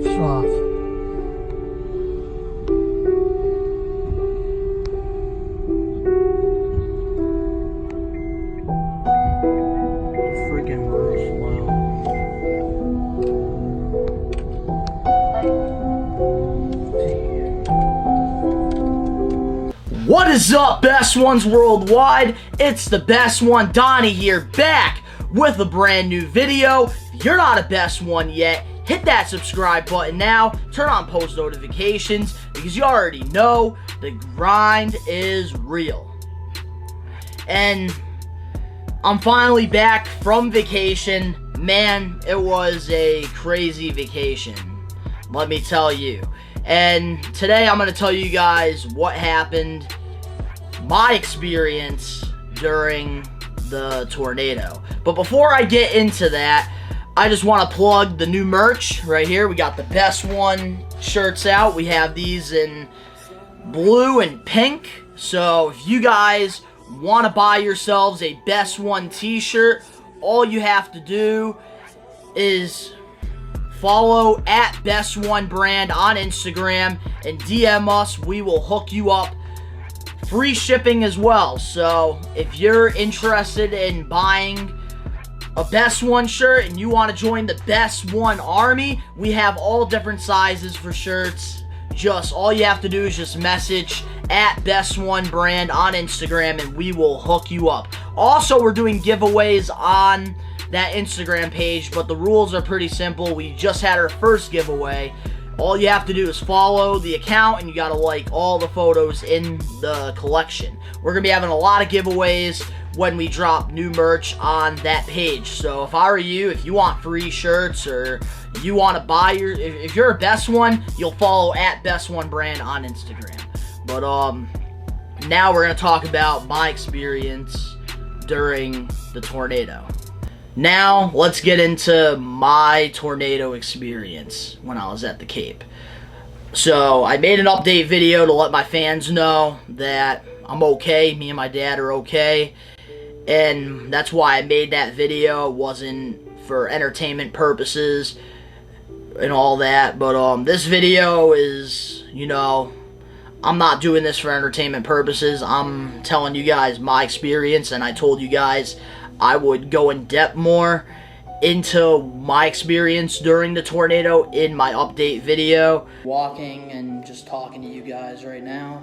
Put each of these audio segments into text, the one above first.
Soft. Freaking roof, wow. What is up, best ones worldwide? It's the best one, Donnie here, back with a brand new video. If you're not a best one yet, hit that subscribe button now, turn on post notifications, because you already know the grind is real. And I'm finally back from vacation. Man, it was a crazy vacation, let me tell you. And today I'm going to tell you guys what happened, my experience during the tornado. But before I get into that, I just want to plug the new merch right here. We got the Best One shirts out. We have these in blue and pink. So if you guys want to buy yourselves a Best One t-shirt, all you have to do is follow at Best One Brand on Instagram and DM us. We will hook you up. Free shipping as well. So if you're interested in buying a Best One shirt and you want to join the Best One Army, we have all different sizes for shirts. Just all you have to do is just message at Best One Brand on Instagram and we will hook you up. Also, we're doing giveaways on that Instagram page, but the rules are pretty simple. We just had our first giveaway. All you have to do is follow the account and you gotta like all the photos in the collection. We're gonna be having a lot of giveaways when we drop new merch on that page. So if I were you, if you want free shirts or you want to buy if you're a Best One, you'll follow at Best One Brand on Instagram. But now we're gonna talk about my experience during the tornado. Now, let's get into my tornado experience when I was at the Cape. So, I made an update video to let my fans know that I'm okay, me and my dad are okay, and that's why I made that video. It wasn't for entertainment purposes and all that, but this video is, you know, I'm not doing this for entertainment purposes. I'm telling you guys my experience, and I told you guys I would go in depth more into my experience during the tornado in my update video. Walking and just talking to you guys right now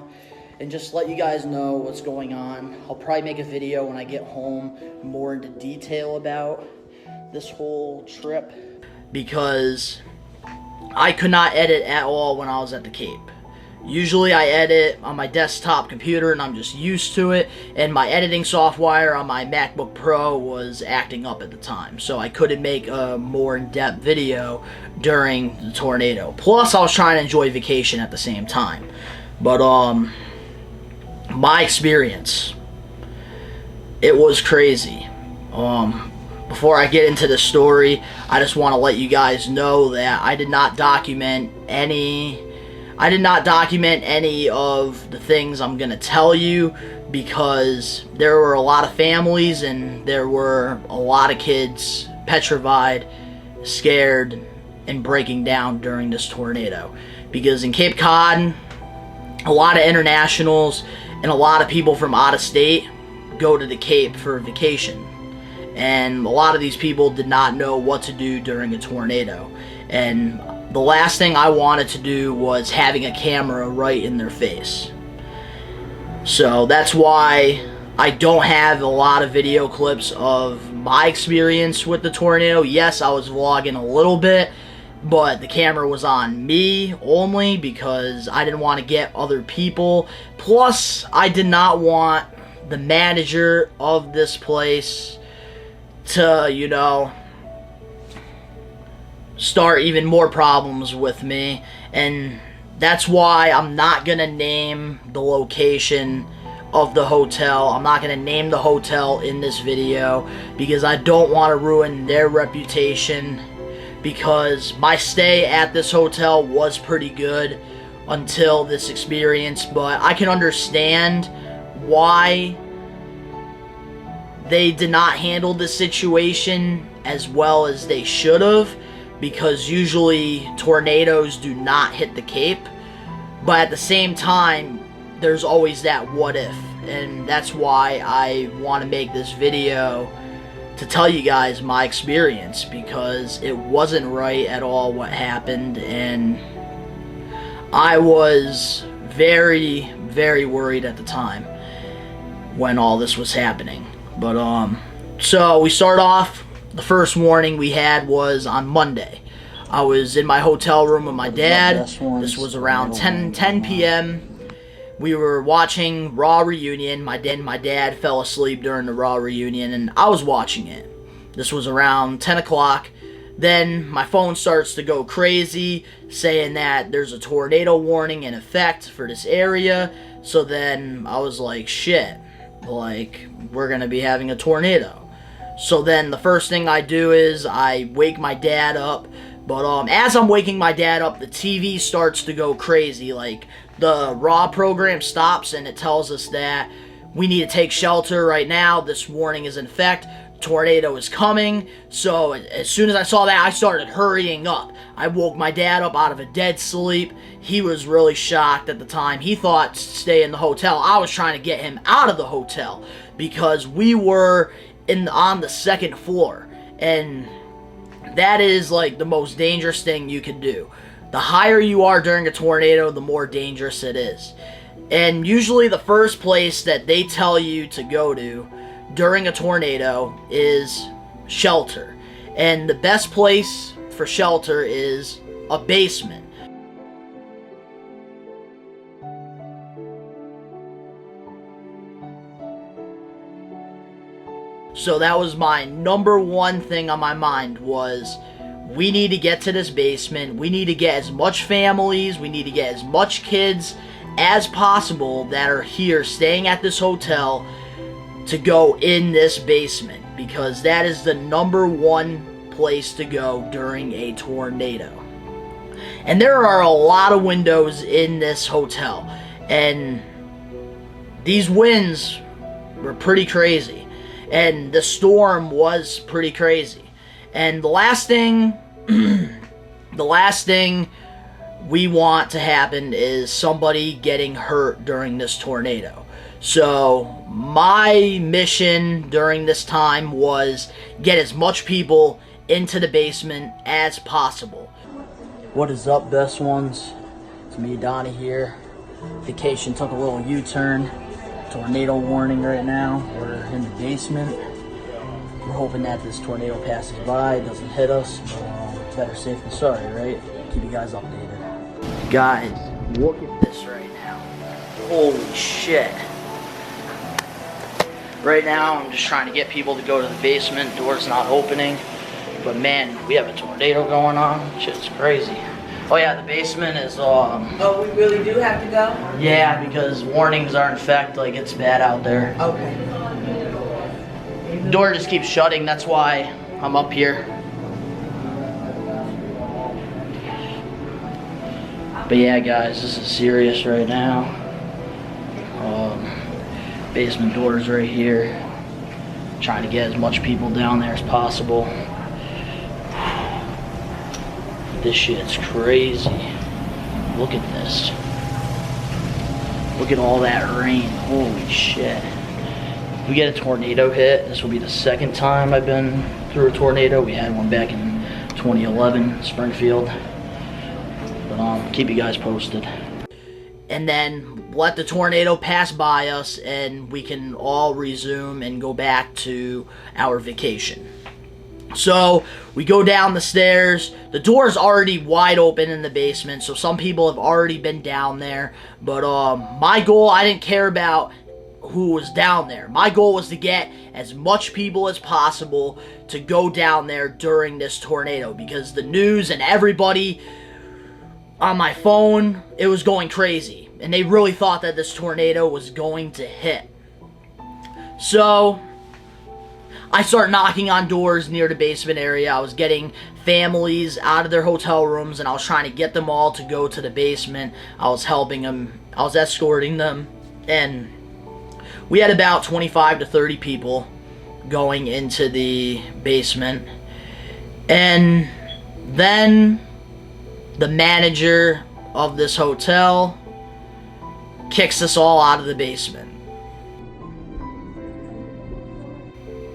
and just let you guys know what's going on. I'll probably make a video when I get home more into detail about this whole trip because I could not edit at all when I was at the Cape. Usually I edit on my desktop computer and I'm just used to it, and my editing software on my MacBook Pro was acting up at the time, so I couldn't make a more in-depth video during the tornado. Plus I was trying to enjoy vacation at the same time. But my experience, it was crazy. Before I get into the story, I just want to let you guys know that I did not document any of the things I'm gonna tell you because there were a lot of families and there were a lot of kids petrified, scared, and breaking down during this tornado. Because in Cape Cod, a lot of internationals and a lot of people from out of state go to the Cape for vacation. And a lot of these people did not know what to do during a tornado. And the last thing I wanted to do was having a camera right in their face. So that's why I don't have a lot of video clips of my experience with the tornado. Yes, I was vlogging a little bit, but the camera was on me only because I didn't want to get other people. Plus, I did not want the manager of this place to, you know, start even more problems with me, and that's why I'm not gonna name the location of the hotel. I'm not gonna name the hotel in this video because I don't want to ruin their reputation, because my stay at this hotel was pretty good until this experience, but I can understand why they did not handle the situation as well as they should have, because usually tornadoes do not hit the Cape, but at the same time there's always that what if, and that's why I want to make this video to tell you guys my experience, because it wasn't right at all what happened, and I was very, very worried at the time when all this was happening. But so we start off, the first warning we had was on Monday. I was in my hotel room with my dad. This was around 10 p.m. We were watching Raw Reunion. My dad fell asleep during the Raw Reunion, and I was watching it. This was around 10 o'clock. Then my phone starts to go crazy, saying that there's a tornado warning in effect for this area. So then I was like, shit, like, we're gonna be having a tornado. So then the first thing I do is I wake my dad up. But as I'm waking my dad up, the TV starts to go crazy. Like, the Raw program stops and it tells us that we need to take shelter right now. This warning is in effect. Tornado is coming. So as soon as I saw that, I started hurrying up. I woke my dad up out of a dead sleep. He was really shocked at the time. He thought to stay in the hotel. I was trying to get him out of the hotel because we were on the second floor, and that is like the most dangerous thing you can do. The higher you are during a tornado, the more dangerous it is. And usually the first place that they tell you to go to during a tornado is shelter. And the best place for shelter is a basement. So that was my number one thing on my mind, was we need to get to this basement. We need to get as much families, we need to get as much kids as possible that are here staying at this hotel to go in this basement, because that is the number one place to go during a tornado. And there are a lot of windows in this hotel, and these winds were pretty crazy. And the storm was pretty crazy. And the last thing we want to happen is somebody getting hurt during this tornado. So my mission during this time was get as much people into the basement as possible. What is up, best ones? It's me, Donnie here. Vacation took a little U-turn. Tornado warning right now. We're in the basement. We're hoping that this tornado passes by, doesn't hit us, but better safe than sorry, right? Keep you guys updated. Guys, look at this right now. Holy shit. Right now, I'm just trying to get people to go to the basement. Door's not opening. But man, we have a tornado going on. Shit's crazy. Oh yeah, the basement is, Oh, we really do have to go? yeah, because warnings are in effect, like it's bad out there. Okay. The door just keeps shutting, that's why I'm up here. But yeah, guys, this is serious right now. Basement doors right here. Trying to get as much people down there as possible. This shit's crazy. Look at this. Look at all that rain. Holy shit. If we get a tornado hit, this will be the second time I've been through a tornado. We had one back in 2011, Springfield. But keep you guys posted. And then let the tornado pass by us and we can all resume and go back to our vacation. So we go down the stairs. The door's already wide open in the basement, so some people have already been down there. But my goal, I didn't care about who was down there. My goal was to get as much people as possible to go down there during this tornado, because the news and everybody on my phone, it was going crazy, and they really thought that this tornado was going to hit. So I start knocking on doors near the basement area. I was getting families out of their hotel rooms, and I was trying to get them all to go to the basement. I was helping them. I was escorting them, and we had about 25 to 30 people going into the basement. And Then the manager of this hotel kicks us all out of the basement.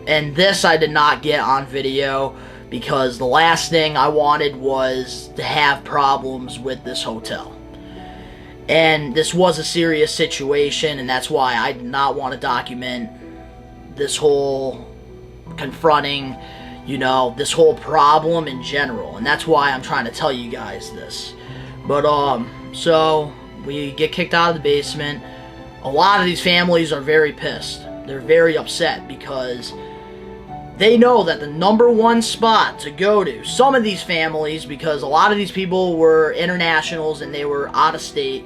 And this I did not get on video because the last thing I wanted was to have problems with this hotel. And this was a serious situation, and that's why I did not want to document this whole confronting, this whole problem in general. And that's why I'm trying to tell you guys this. But, so we get kicked out of the basement. A lot of these families are very pissed. They're very upset because they know that the number one spot to go to, some of these families, because a lot of these people were internationals and they were out of state,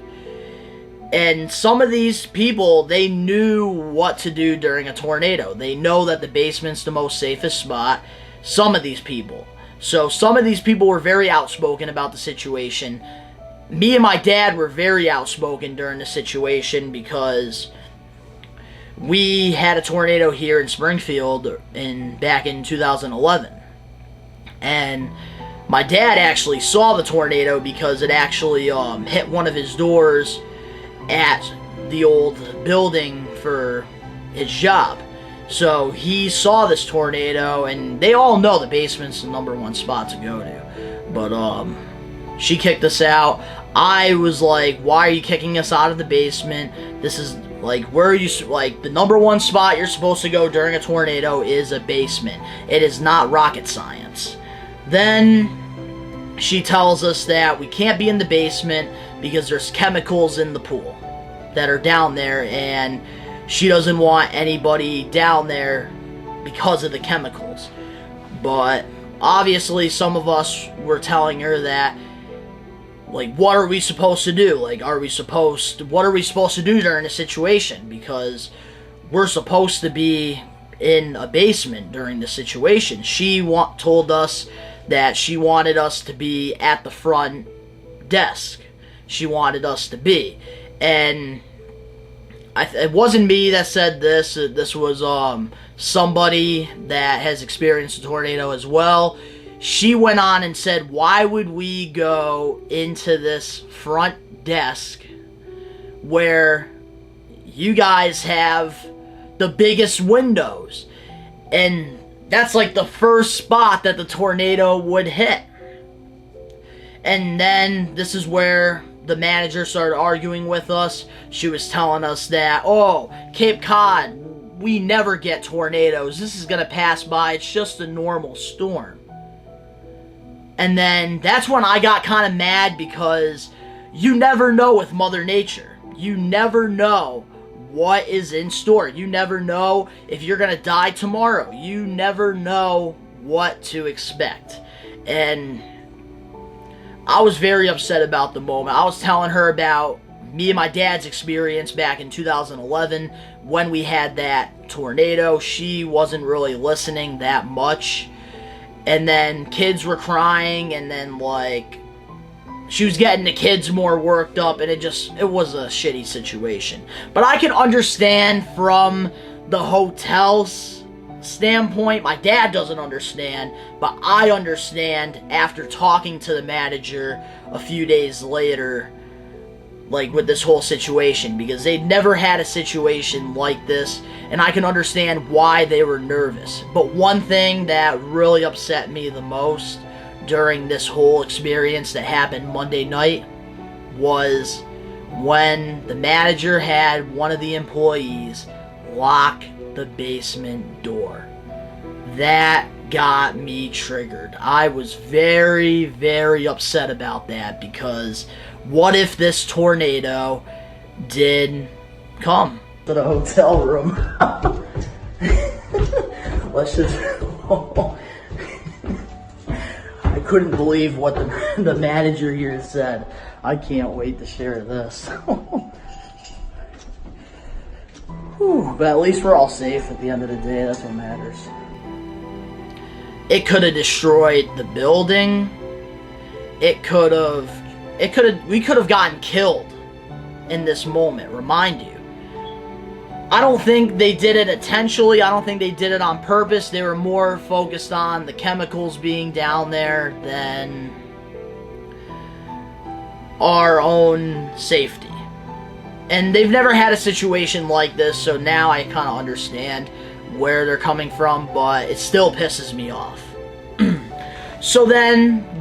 and some of these people, they knew what to do during a tornado. They know that the basement's the most safest spot. Some of these people. So some of these people were very outspoken about the situation. Me and my dad were very outspoken during the situation because we had a tornado here in Springfield back in 2011. And my dad actually saw the tornado because it actually hit one of his doors at the old building for his job. So he saw this tornado, and they all know the basement's the number one spot to go to. But she kicked us out. I was like, why are you kicking us out of the basement? This is like, where are you, like, the number one spot you're supposed to go during a tornado is a basement. It is not rocket science. Then she tells us that we can't be in the basement because there's chemicals in the pool that are down there, and she doesn't want anybody down there because of the chemicals. But obviously some of us were telling her that, like, what are we supposed to do? Like, what are we supposed to do during a situation? Because we're supposed to be in a basement during the situation. She told us that she wanted us to be at the front desk. She wanted us to be. And it wasn't me that said this. This was somebody that has experienced a tornado as well. She went on and said, why would we go into this front desk where you guys have the biggest windows? And that's like the first spot that the tornado would hit. And then this is where the manager started arguing with us. She was telling us that, oh, Cape Cod, we never get tornadoes. This is going to pass by. It's just a normal storm. And then that's when I got kind of mad because you never know with Mother Nature. You never know what is in store. You never know if you're going to die tomorrow. You never know what to expect. And I was very upset about the moment. I was telling her about me and my dad's experience back in 2011 when we had that tornado. She wasn't really listening that much. And then kids were crying, and then, like, she was getting the kids more worked up, and it was a shitty situation. But I can understand from the hotel's standpoint. My dad doesn't understand, but I understand after talking to the manager a few days later, like, with this whole situation, because they'd never had a situation like this, and I can understand why they were nervous. But one thing that really upset me the most during this whole experience that happened Monday night was when the manager had one of the employees lock the basement door. That got me triggered. I was very, very upset about that, because what if this tornado did come to the hotel room? Let's just... I couldn't believe what the manager here said. I can't wait to share this. Whew, but at least we're all safe at the end of the day. That's what matters. It could have destroyed the building. We could have gotten killed in this moment, remind you. I don't think they did it intentionally. I don't think they did it on purpose. They were more focused on the chemicals being down there than our own safety. And they've never had a situation like this, so now I kind of understand where they're coming from, but it still pisses me off. So then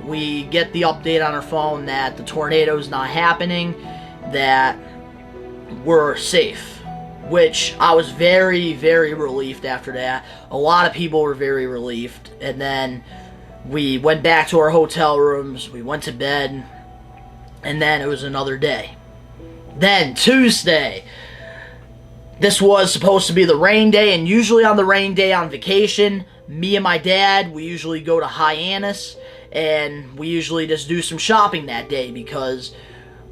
we get the update on our phone that the tornado's not happening, that we're safe, which I was very, very relieved after that. A lot of people were very relieved. And then we went back to our hotel rooms, we went to bed, and then it was another day. Then Tuesday, this was supposed to be the rain day, and usually on the rain day on vacation, me and my dad, we usually go to Hyannis, and we usually just do some shopping that day because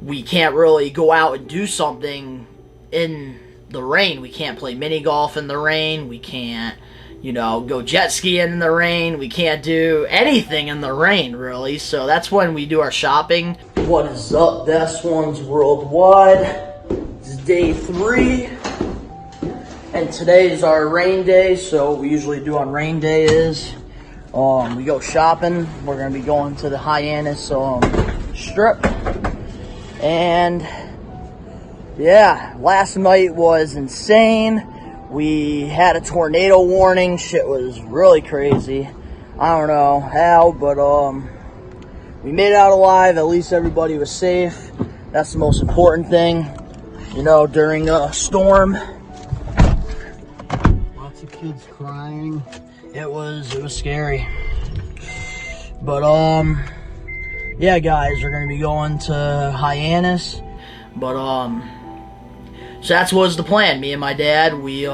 we can't really go out and do something in the rain. We can't play mini golf in the rain. We can't, go jet skiing in the rain. We can't do anything in the rain, really. So that's when we do our shopping. What is up, Best Ones Worldwide? It's day 3. And today is our rain day, so what we usually do on rain day is we go shopping. We're going to be going to the Hyannis strip. And yeah, last night was insane. We had a tornado warning. Shit was really crazy. I don't know how, but we made it out alive. At least everybody was safe. That's the most important thing, during a storm. Lots of kids crying. It was scary. But yeah, guys, we're gonna be going to Hyannis. But so that was the plan. Me and my dad, we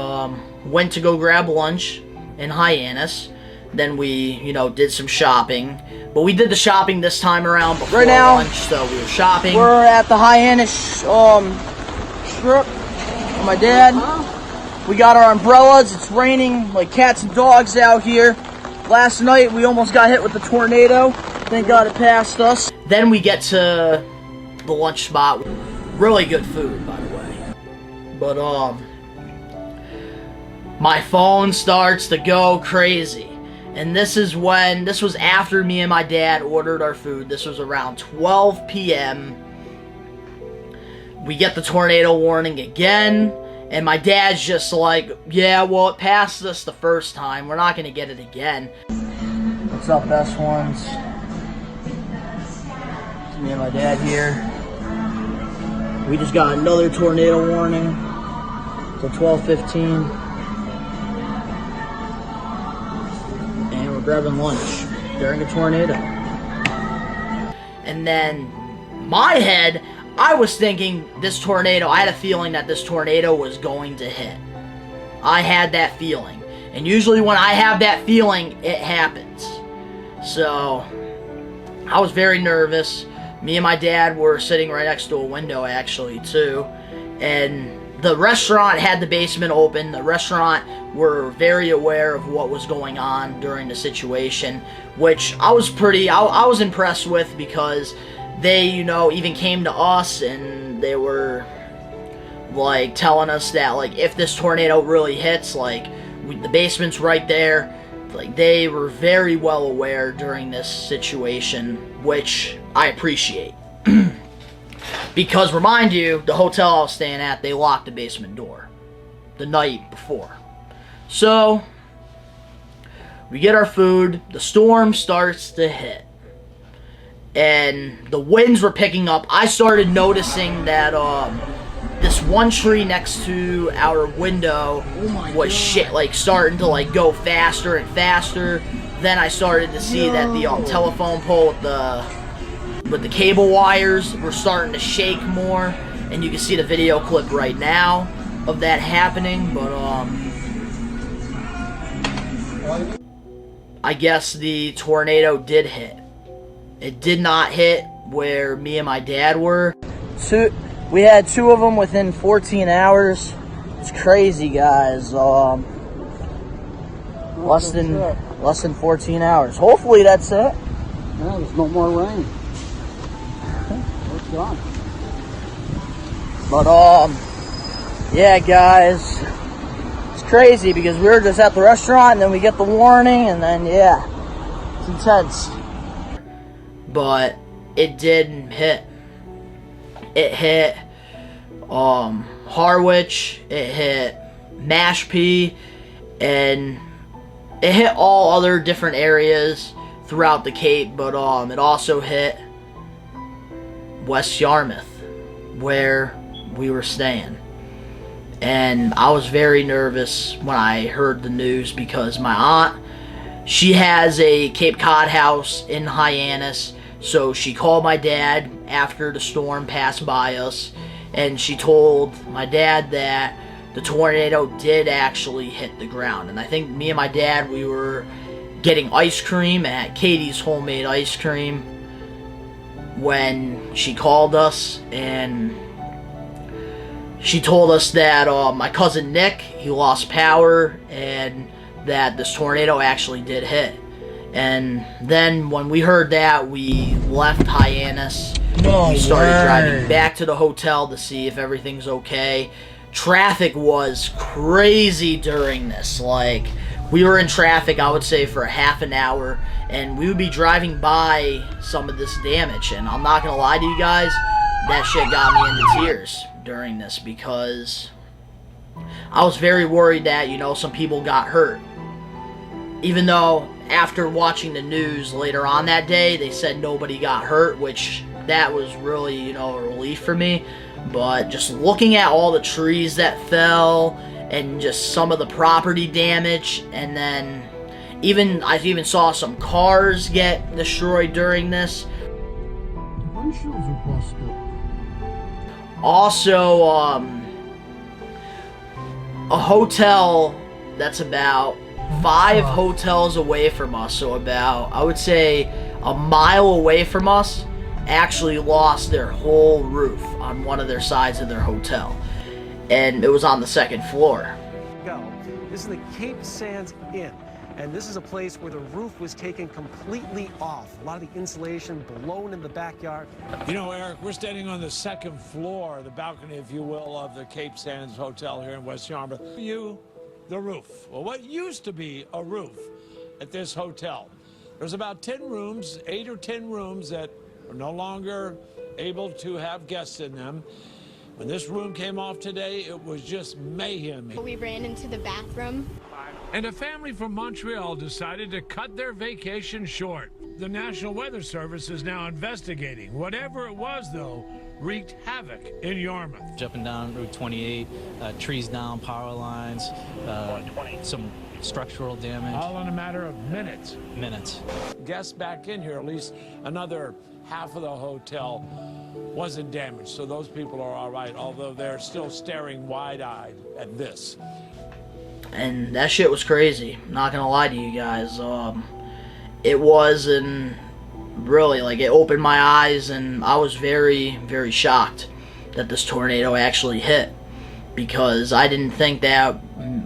went to go grab lunch in Hyannis. Then we, did some shopping. But we did the shopping this time around before lunch, so we were shopping. We're at the Hyannis strip with my dad. We got our umbrellas. It's raining like cats and dogs out here. Last night we almost got hit with the tornado. Thank God it passed us. Then we get to the lunch spot. Really good food, by the way. But my phone starts to go crazy. And this was after me and my dad ordered our food. This was around 12 p.m. We get the tornado warning again. And my dad's just like, yeah, well, it passed us the first time. We're not going to get it again. What's up, Best Ones? It's me and my dad here. We just got another tornado warning. It's 12:15. And we're grabbing lunch during a tornado. And then my head, I was thinking this tornado, I had a feeling that this tornado was going to hit. I had that feeling. And usually when I have that feeling, it happens. So, I was very nervous. Me and my dad were sitting right next to a window, actually, too. And the restaurant had the basement open. The restaurant were very aware of what was going on during the situation, which I was impressed with because they, even came to us and they were, like, telling us that, like, if this tornado really hits, like, the basement's right there. Like, they were very well aware during this situation, which I appreciate. Because, remind you, the hotel I was staying at, they locked the basement door the night before. So, we get our food, the storm starts to hit. And the winds were picking up. I started noticing that this one tree next to our window was starting to go faster and faster. Then I started to see that the telephone pole with the cable wires were starting to shake more. And you can see the video clip right now of that happening. But I guess the tornado did hit. It did not hit where me and my dad were. We had 2 of them within 14 hours. It's crazy, guys. Less than 14 hours. Hopefully that's it. Yeah, there's no more rain. It's gone. But Yeah, guys, it's crazy because we were just at the restaurant and then we get the warning and then, yeah, it's intense. But it didn't hit. It hit Harwich, it hit Mashpee, and it hit all other different areas throughout the Cape, but it also hit West Yarmouth, where we were staying. And I was very nervous when I heard the news because my aunt, she has a Cape Cod house in Hyannis, so she called my dad after the storm passed by us, and she told my dad that the tornado did actually hit the ground. And I think me and my dad, we were getting ice cream at Katie's Homemade Ice Cream when she called us, and she told us that my cousin Nick, he lost power, and that this tornado actually did hit. And then when we heard that, we left Hyannis. We started driving back to the hotel to see if everything's okay. Traffic was crazy during this. Like, we were in traffic, I would say, for a half an hour, and we would be driving by some of this damage. And I'm not gonna lie to you guys, that shit got me into tears during this because I was very worried that, you know, some people got hurt. Even though after watching the news later on that day, they said nobody got hurt, which that was really, you know, a relief for me. But just looking at all the trees that fell and just some of the property damage, and then I even saw some cars get destroyed during this. The windshields are busted. Also, a hotel that's about 5 hotels away from us, so about, I would say, a mile away from us, actually lost their whole roof on one of their sides of their hotel. And it was on the 2nd floor. This is the Cape Sands Inn, and this is a place where the roof was taken completely off. A lot of the insulation blown in the backyard. You know, Eric, we're standing on the 2nd floor, the balcony, if you will, of the Cape Sands Hotel here in West Yarmouth. The roof. Well, what used to be a roof at this hotel. There's about 10 rooms, 8 or 10 rooms that are no longer able to have guests in them. When this room came off today, it was just mayhem. We ran into the bathroom. And a family from Montreal decided to cut their vacation short. The National Weather Service is now investigating. Whatever it was, though, wreaked havoc in Yarmouth. Jumping down Route 28, trees down, power lines, some structural damage. All in a matter of minutes. Guests back in here, at least another half of the hotel wasn't damaged, so those people are all right, although they're still staring wide-eyed at this. And that shit was crazy. I'm not gonna lie to you guys. It was, and really, like, it opened my eyes, and I was very, very shocked that this tornado actually hit, because I didn't think that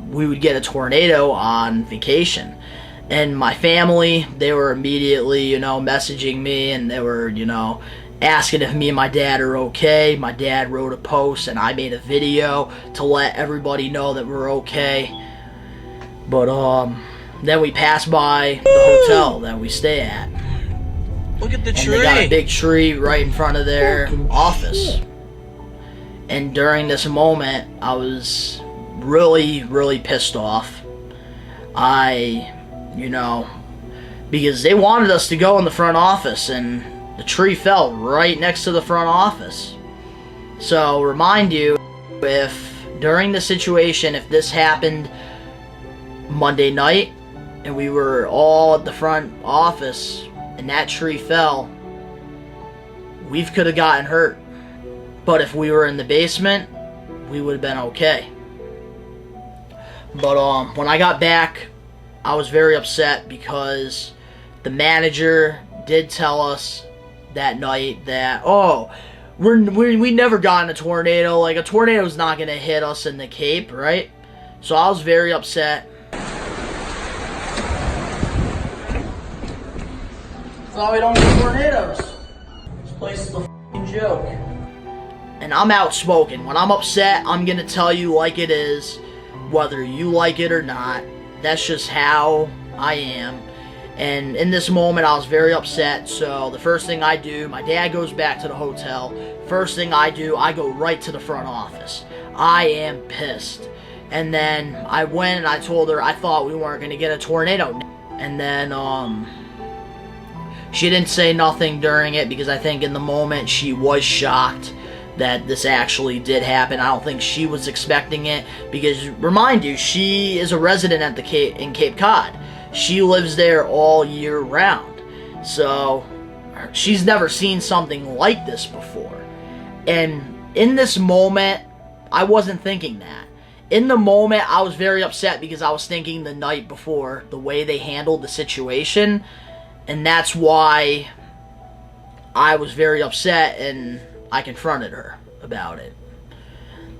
we would get a tornado on vacation. And my family, they were immediately, you know, messaging me, and they were, you know, asking if me and my dad are okay. My dad wrote a post, and I made a video to let everybody know that we're okay. But then we passed by the hotel that we stay at. Look at the And tree. they got a big tree right in front of their office. And during this moment, I was really, really pissed off. You know, because they wanted us to go in the front office, and the tree fell right next to the front office. So, remind you, if during the situation, if this happened Monday night, and we were all at the front office, and that tree fell, we could have gotten hurt. But if we were in the basement, we would have been okay. But when I got back, I was very upset because the manager did tell us that night that, oh, we never got in a tornado. Like, a tornado's not going to hit us in the Cape, right? So I was very upset. That's why we don't get tornadoes. This place is a f***ing joke. and I'm outspoken. When I'm upset, I'm gonna tell you like it is, whether you like it or not. That's just how I am. And in this moment, I was very upset. So the first thing I do, my dad goes back to the hotel. First thing I do, I go right to the front office. I am pissed. And then I went and I told her I thought we weren't going to get a tornado. And then she didn't say nothing during it because I think in the moment she was shocked that this actually did happen. I don't think she was expecting it because, remind you, she is a resident at the in Cape Cod. She lives there all year round. So she's never seen something like this before. And in this moment, I wasn't thinking that. In the moment, I was very upset because I was thinking the night before the way they handled the situation. And that's why I was very upset and I confronted her about it.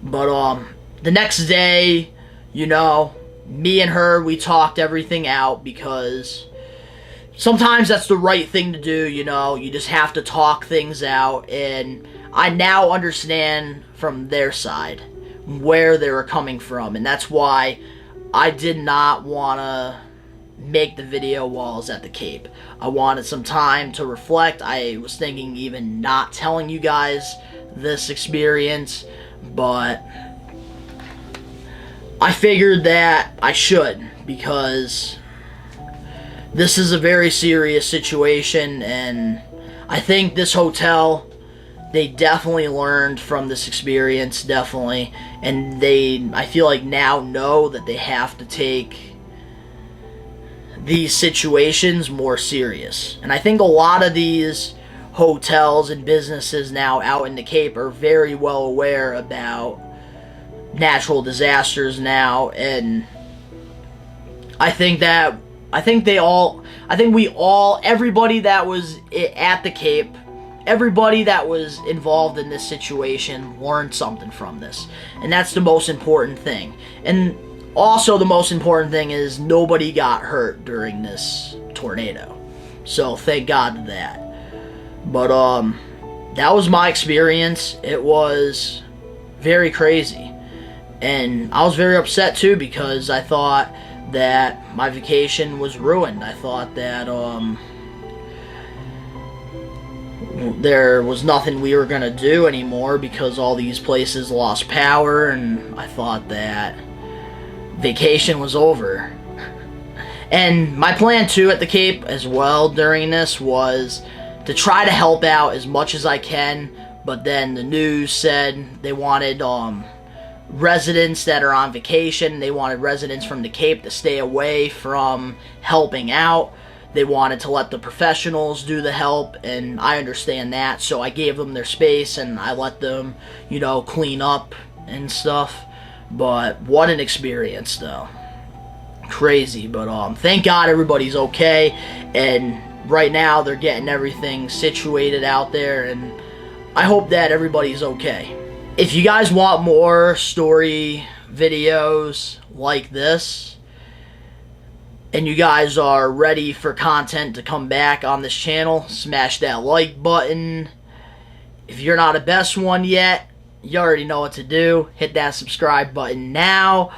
But the next day, you know, me and her, we talked everything out because sometimes that's the right thing to do, you know. You just have to talk things out, and I now understand from their side where they were coming from, and that's why I did not want to make the video while I was at the Cape. I wanted some time to reflect. I was thinking even not telling you guys this experience, but I figured that I should because this is a very serious situation, and I think this hotel, they definitely learned from this experience, definitely, and I feel like now know that they have to take these situations more serious. And I think a lot of these hotels and businesses now out in the Cape are very well aware about natural disasters now, and everybody that was at the Cape, everybody that was involved in this situation learned something from this, and that's the most important thing. And also the most important thing is nobody got hurt during this tornado, so thank God to that. But that was my experience. It was very crazy. And I was very upset too because I thought that my vacation was ruined. I thought that there was nothing we were going to do anymore because all these places lost power, and I thought that vacation was over. And my plan too at the Cape as well during this was to try to help out as much as I can, but then the news said they wanted residents that are on vacation, they wanted residents from the Cape to stay away from helping out. They wanted to let the professionals do the help, and I understand that, so I gave them their space and I let them, you know, clean up and stuff. But what an experience though. Crazy. But thank God everybody's okay, and right now they're getting everything situated out there, and I hope that everybody's okay. If you guys want more story videos like this, and you guys are ready for content to come back on this channel, smash that like button. If you're not a best one yet, you already know what to do. Hit that subscribe button now.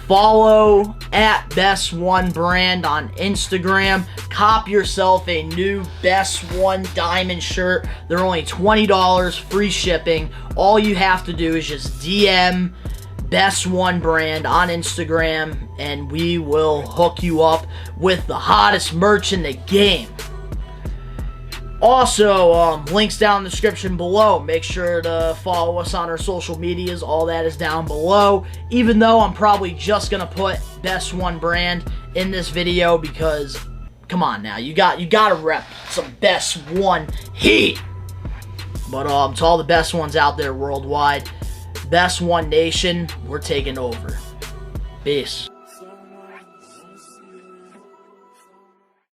Follow at Best One Brand on Instagram. Cop yourself a new Best One diamond shirt. They're only $20, free shipping. All you have to do is just DM Best One Brand on Instagram, and we will hook you up with the hottest merch in the game. Also, links down in the description below. Make sure to follow us on our social medias. All that is down below. Even though I'm probably just gonna put Best One Brand in this video because, come on now, you gotta rep some Best One heat. But to all the best ones out there worldwide, Best One Nation, we're taking over. Peace.